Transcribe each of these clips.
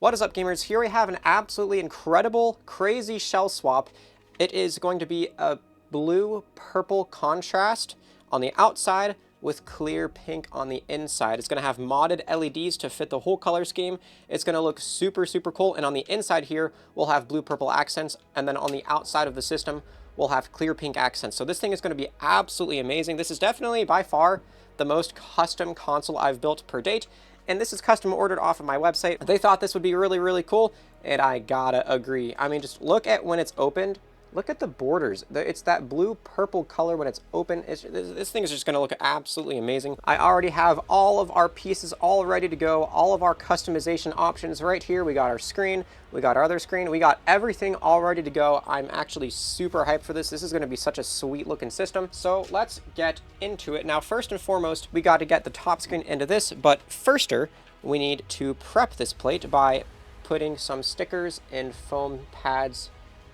What is up, gamers? Here we have an absolutely incredible, crazy shell swap. It is going to be a blue-purple contrast on the outside with clear pink on the inside. It's going to have modded LEDs to fit the whole color scheme. It's going to look super, super cool. And on the inside here, we'll have blue-purple accents. And then on the outside of the system, we'll have clear pink accents. So this thing is going to be absolutely amazing. This is definitely, by far, the most custom console I've built per date. And this is custom ordered off of my website. They thought this would be really, really cool, and I gotta agree. I mean, just look at when it's opened. Look at the borders. It's that blue-purple color when it's open. This thing is just gonna look absolutely amazing. I already have all of our pieces all ready to go, all of our customization options right here. We got our screen, we got our other screen, we got everything all ready to go. I'm actually super hyped for this. This is gonna be such a sweet looking system. So let's get into it. Now, first and foremost, we got to get the top screen into this, but firster, we need to prep this plate by putting some stickers and foam pads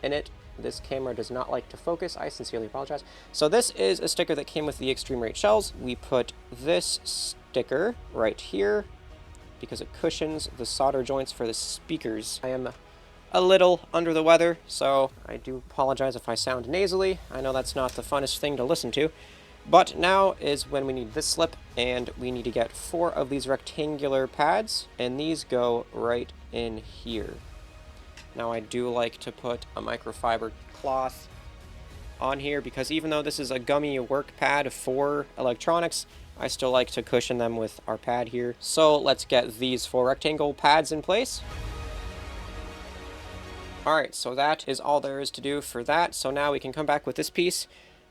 in it. This camera does not like to focus. I sincerely apologize. So this is a sticker that came with the Extreme Rate shells. We put this sticker right here because it cushions the solder joints for the speakers. I am a little under the weather, so I do apologize if I sound nasally. I know that's not the funnest thing to listen to. But now is when we need this slip, and we need to get 4 of these rectangular pads, and these go right in here. Now I do like to put a microfiber cloth on here because even though this is a gummy work pad for electronics, I still like to cushion them with our pad here. So let's get these 4 rectangle pads in place. Alright, so that is all there is to do for that. So now we can come back with this piece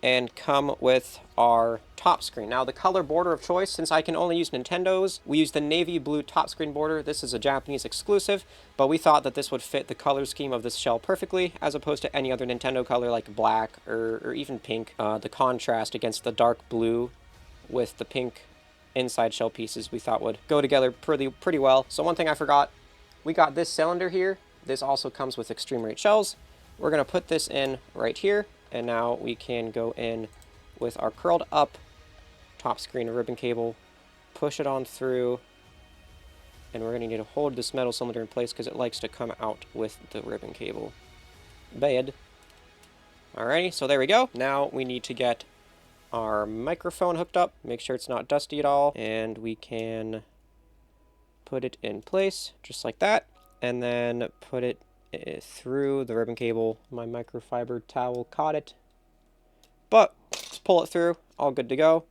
and come with our top screen. Now, the color border of choice, since I can only use Nintendo's, we use the navy blue top screen border. This is a Japanese exclusive, but we thought that this would fit the color scheme of this shell perfectly, as opposed to any other Nintendo color like black or even pink. The contrast against the dark blue with the pink inside shell pieces we thought would go together pretty well. So one thing I forgot, we got this cylinder here. This also comes with Extreme Rate shells. We're gonna put this in right here. And now we can go in with our curled up top screen ribbon cable, push it on through, and we're going to need to hold this metal cylinder in place because it likes to come out with the ribbon cable. Bad. Alrighty, so there we go. Now we need to get our microphone hooked up, make sure it's not dusty at all, and we can put it in place just like that, and then put it through the ribbon cable. My microfiber towel caught it, but let's pull it through. All good to go.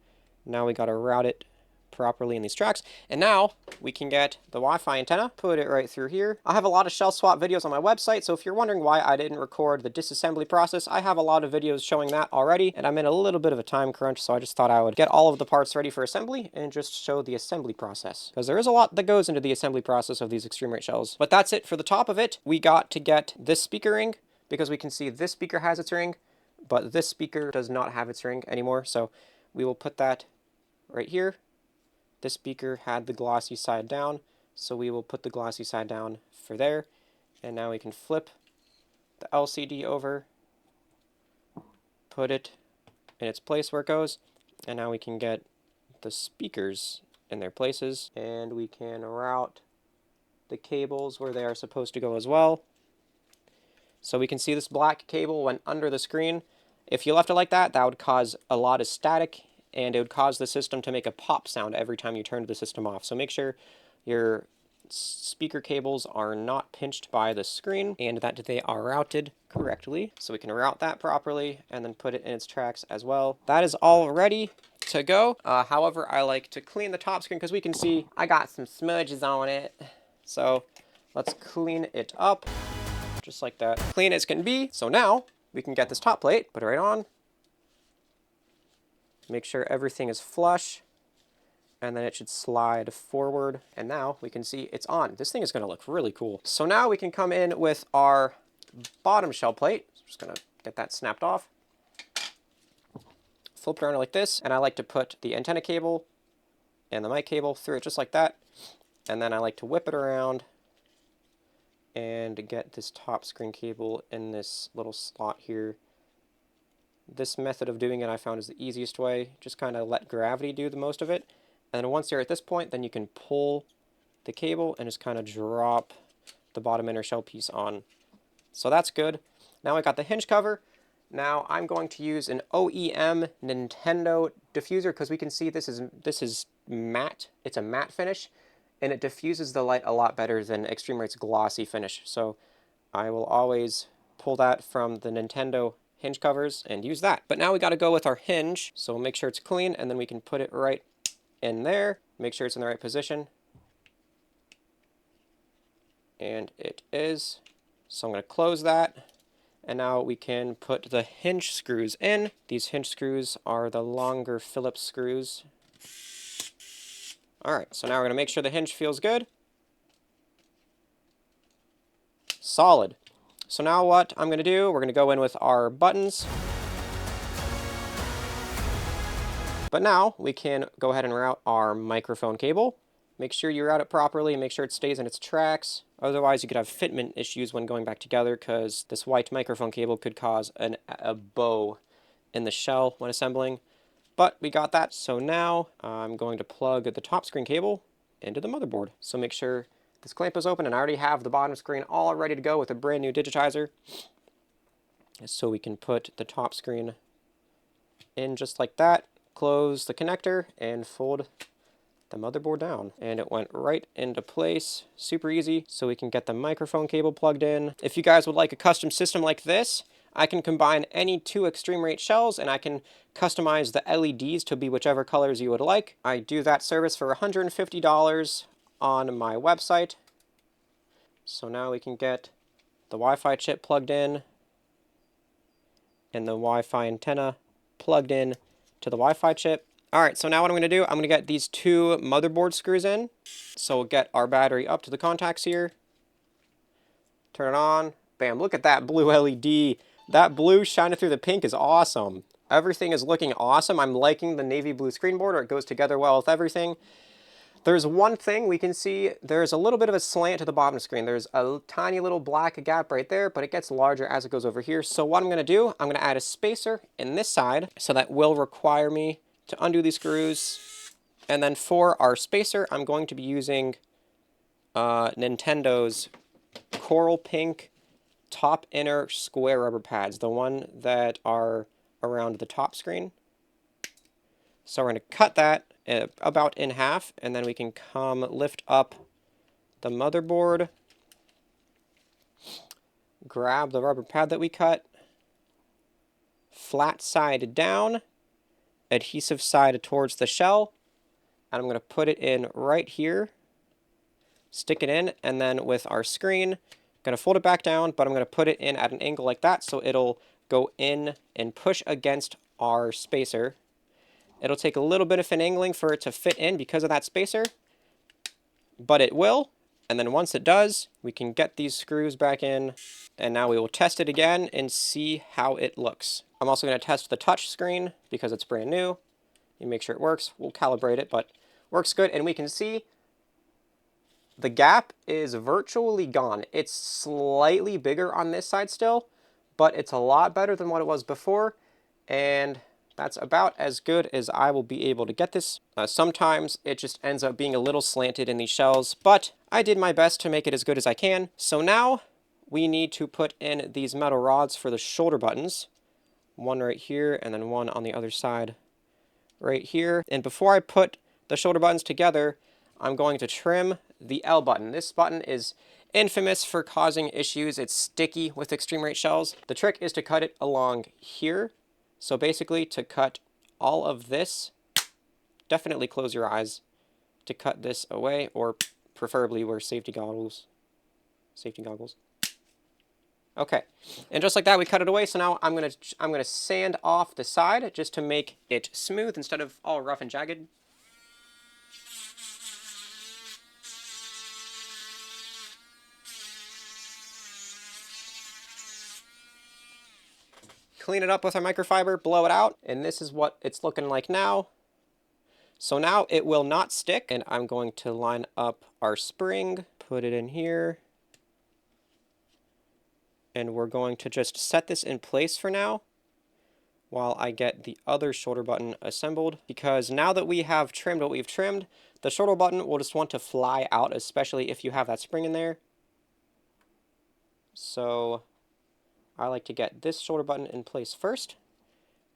Now we got to route it properly in these tracks, and now we can get the Wi-Fi antenna, put it right through here. I have a lot of shell swap videos on my website, so if you're wondering why I didn't record the disassembly process, I have a lot of videos showing that already, and I'm in a little bit of a time crunch, so I just thought I would get all of the parts ready for assembly and just show the assembly process, because there is a lot that goes into the assembly process of these Extreme Rate shells. But that's it for the top of it. We got to get this speaker ring, because we can see this speaker has its ring, but this speaker does not have its ring anymore, so we will put that right here. This speaker had the glossy side down, so we will put the glossy side down for there. And now we can flip the LCD over, put it in its place where it goes, and now we can get the speakers in their places, and we can route the cables where they are supposed to go as well. So we can see this black cable went under the screen. If you left it like that, that would cause a lot of static, and it would cause the system to make a pop sound every time you turned the system off. So make sure your speaker cables are not pinched by the screen and that they are routed correctly. So we can route that properly and then put it in its tracks as well. That is all ready to go. However, I like to clean the top screen because we can see I got some smudges on it. So let's clean it up just like that. Clean as can be. So now we can get this top plate, put it right on. Make sure everything is flush, and then it should slide forward, and now we can see it's on. This thing is going to look really cool. So now we can come in with our bottom shell plate. So I'm just going to get that snapped off. Flip it around like this, and I like to put the antenna cable and the mic cable through it just like that, and then I like to whip it around and get this top screen cable in this little slot here. This method of doing it I found is the easiest way. Just kind of let gravity do the most of it. And then once you're at this point, then you can pull the cable and just kind of drop the bottom inner shell piece on. So that's good. Now I got the hinge cover. Now I'm going to use an OEM Nintendo diffuser because we can see this is matte. It's a matte finish, and it diffuses the light a lot better than Extreme Rate's glossy finish. So I will always pull that from the Nintendo hinge covers and use that. But now we got to go with our hinge. So we'll make sure it's clean, and then we can put it right in there. Make sure it's in the right position. And it is. So I'm going to close that. And now we can put the hinge screws in. These hinge screws are the longer Phillips screws. All right, so now we're going to make sure the hinge feels good. Solid. So now what I'm going to do, we're going to go in with our buttons. But now we can go ahead and route our microphone cable. Make sure you route it properly, make sure it stays in its tracks. Otherwise, you could have fitment issues when going back together because this white microphone cable could cause a bow in the shell when assembling. But we got that. So now I'm going to plug the top screen cable into the motherboard. So make sure this clamp is open, and I already have the bottom screen all ready to go with a brand new digitizer. So we can put the top screen in just like that, close the connector, and fold the motherboard down, and it went right into place. Super easy. So we can get the microphone cable plugged in. If you guys would like a custom system like this, I can combine any two Extreme Rate shells, and I can customize the LEDs to be whichever colors you would like. I do that service for $150 on my website. So now we can get the Wi-Fi chip plugged in and the Wi-Fi antenna plugged in to the Wi-Fi chip. All right, so now what I'm going to do, I'm going to get these two motherboard screws in. So we'll get our battery up to the contacts here. Turn it on. Bam, look at that blue LED. That blue shining through the pink is awesome. Everything is looking awesome. I'm liking the navy blue screen border. It goes together well with everything. There's one thing we can see. There's a little bit of a slant to the bottom screen. There's a tiny little black gap right there, but it gets larger as it goes over here. So what I'm going to do, I'm going to add a spacer in this side. So that will require me to undo these screws. And then for our spacer, I'm going to be using Nintendo's coral pink top inner square rubber pads, the one that are around the top screen. So we're going to cut that about in half, and then we can lift up the motherboard, grab the rubber pad that we cut, flat side down, adhesive side towards the shell, and I'm going to put it in right here, stick it in, and then with our screen, I'm going to fold it back down, but I'm going to put it in at an angle like that so it'll go in and push against our spacer. It'll take a little bit of finagling for it to fit in because of that spacer, but it will. And then once it does, we can get these screws back in, and now we will test it again and see how it looks. I'm also going to test the touch screen because it's brand new. You make sure it works. We'll calibrate it, but works good. And we can see the gap is virtually gone. It's slightly bigger on this side still, but it's a lot better than what it was before. And that's about as good as I will be able to get this. Sometimes it just ends up being a little slanted in these shells, but I did my best to make it as good as I can. So now we need to put in these metal rods for the shoulder buttons. One right here, and then one on the other side right here. And before I put the shoulder buttons together, I'm going to trim the L button. This button is infamous for causing issues. It's sticky with Extreme Rate shells. The trick is to cut it along here. So basically, to cut all of this, definitely close your eyes to cut this away, or preferably wear safety goggles. Okay, and just like that, we cut it away. So now I'm gonna sand off the side just to make it smooth instead of all rough and jagged. Clean it up with our microfiber, blow it out, and this is what it's looking like now. So now it will not stick, and I'm going to line up our spring, put it in here, and we're going to just set this in place for now while I get the other shoulder button assembled, because now that we have trimmed what we've trimmed, the shoulder button will just want to fly out, especially if you have that spring in there. So I like to get this shoulder button in place first,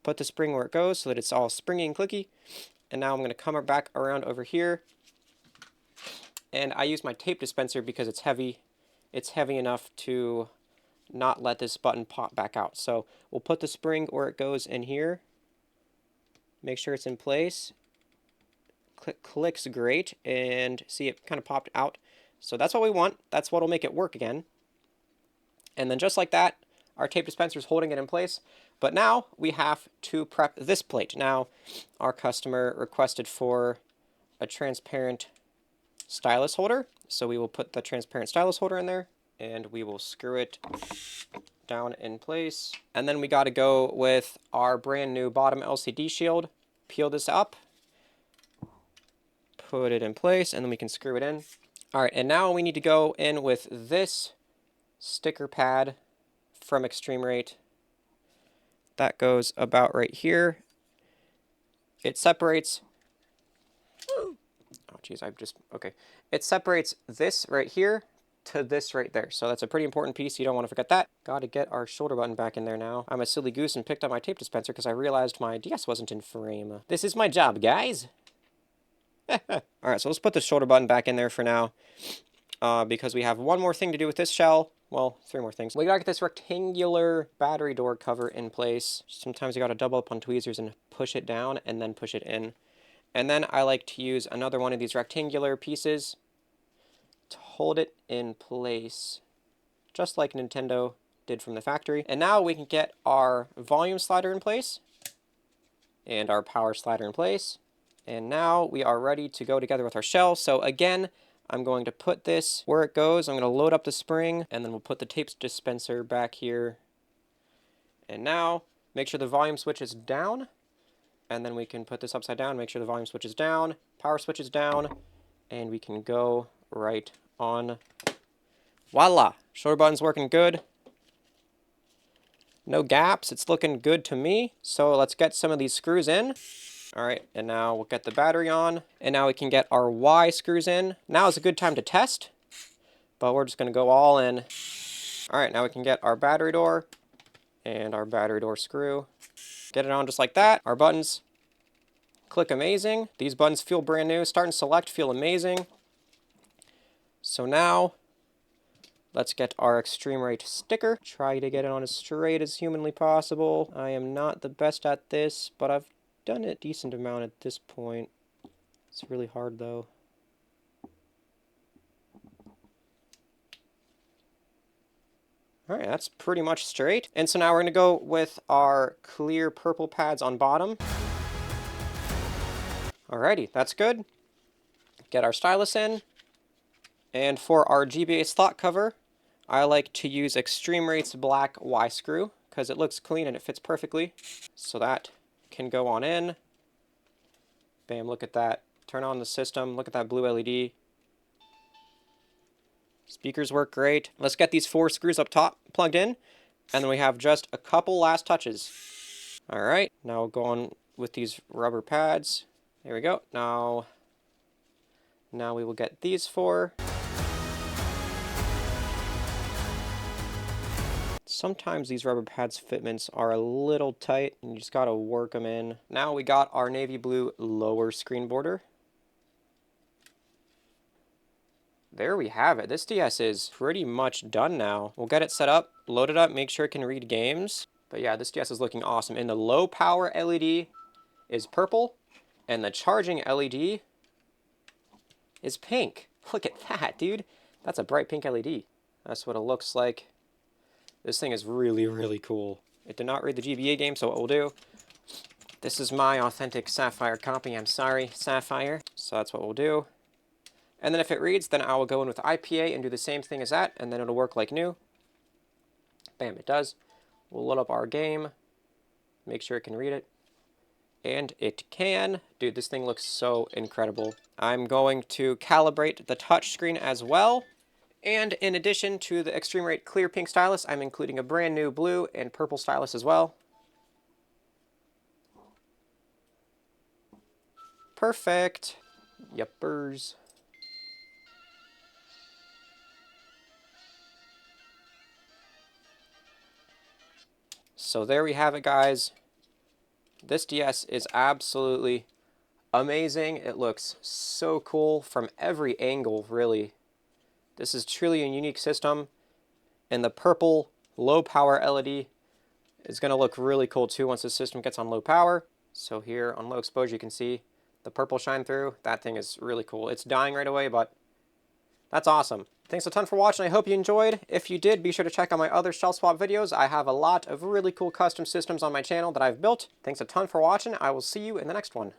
put the spring where it goes so that it's all springy and clicky, and now I'm going to come back around over here, and I use my tape dispenser because it's heavy. It's heavy enough to not let this button pop back out. So we'll put the spring where it goes in here, make sure it's in place. Clicks great, and see, it kind of popped out. So that's what we want. That's what will make it work again. And then just like that, our tape dispenser is holding it in place. But now we have to prep this plate. Now, our customer requested for a transparent stylus holder, so we will put the transparent stylus holder in there, and we will screw it down in place. And then we got to go with our brand new bottom LCD shield, peel this up, put it in place, and then we can screw it in. All right, and now we need to go in with this sticker pad from Extreme Rate. That goes about right here. It separates... Oh, geez, okay. It separates this right here to this right there. So that's a pretty important piece. You don't want to forget that. Got to get our shoulder button back in there now. I'm a silly goose and picked up my tape dispenser because I realized my DS wasn't in frame. This is my job, guys. Alright, so let's put the shoulder button back in there for now, because we have one more thing to do with this shell. Well, 3 more things. We gotta get this rectangular battery door cover in place. Sometimes you gotta double up on tweezers and push it down and then push it in. And then I like to use another one of these rectangular pieces to hold it in place, just like Nintendo did from the factory. And now we can get our volume slider in place and our power slider in place. And now we are ready to go together with our shell. So again, I'm going to put this where it goes. I'm going to load up the spring, and then we'll put the tape dispenser back here. And now, make sure the volume switch is down. And then we can put this upside down, make sure the volume switch is down, power switch is down, and we can go right on. Voila! Shoulder button's working good. No gaps. It's looking good to me. So let's get some of these screws in. All right, and now we'll get the battery on, and now we can get our Y screws in. Now is a good time to test, but we're just going to go all in. All right, now we can get our battery door and our battery door screw. Get it on just like that. Our buttons click amazing. These buttons feel brand new. Start and select feel amazing. So now, let's get our Extreme Rate sticker. Try to get it on as straight as humanly possible. I am not the best at this, but I've done a decent amount at this point. It's really hard though. All right, that's pretty much straight. And so now we're going to go with our clear purple pads on bottom. Alrighty, that's good. Get our stylus in. And for our GBA slot cover, I like to use Extreme Rate's black Y screw because it looks clean and it fits perfectly. So that can go on in. Bam, look at that. Turn on the system. Look at that blue LED. Speakers work great. Let's get these 4 screws up top plugged in. And then we have just a couple last touches. All right, now we'll go on with these rubber pads. There we go. Now we will get these 4. Sometimes these rubber pads fitments are a little tight and you just gotta work them in. Now we got our navy blue lower screen border. There we have it. This DS is pretty much done now. We'll get it set up, load it up, make sure it can read games. But yeah, this DS is looking awesome. And the low power LED is purple and the charging LED is pink. Look at that, dude. That's a bright pink LED. That's what it looks like. This thing is really, really cool. It did not read the GBA game, so what we'll do, this is my authentic Sapphire copy. I'm sorry, Sapphire. So that's what we'll do. And then if it reads, then I will go in with IPA and do the same thing as that, and then it'll work like new. Bam, it does. We'll load up our game, make sure it can read it. And it can. Dude, this thing looks so incredible. I'm going to calibrate the touch screen as well. And in addition to the Extreme Rate clear pink stylus, I'm including a brand new blue and purple stylus as well. Perfect. Yuppers. So there we have it, guys. This DS is absolutely amazing. It looks so cool from every angle, really. This is truly a unique system. And the purple low power LED is going to look really cool too once the system gets on low power. So here on low exposure you can see the purple shine through. That thing is really cool. It's dying right away, but that's awesome. Thanks a ton for watching. I hope you enjoyed. If you did, be sure to check out my other shelf swap videos. I have a lot of really cool custom systems on my channel that I've built. Thanks a ton for watching. I will see you in the next one.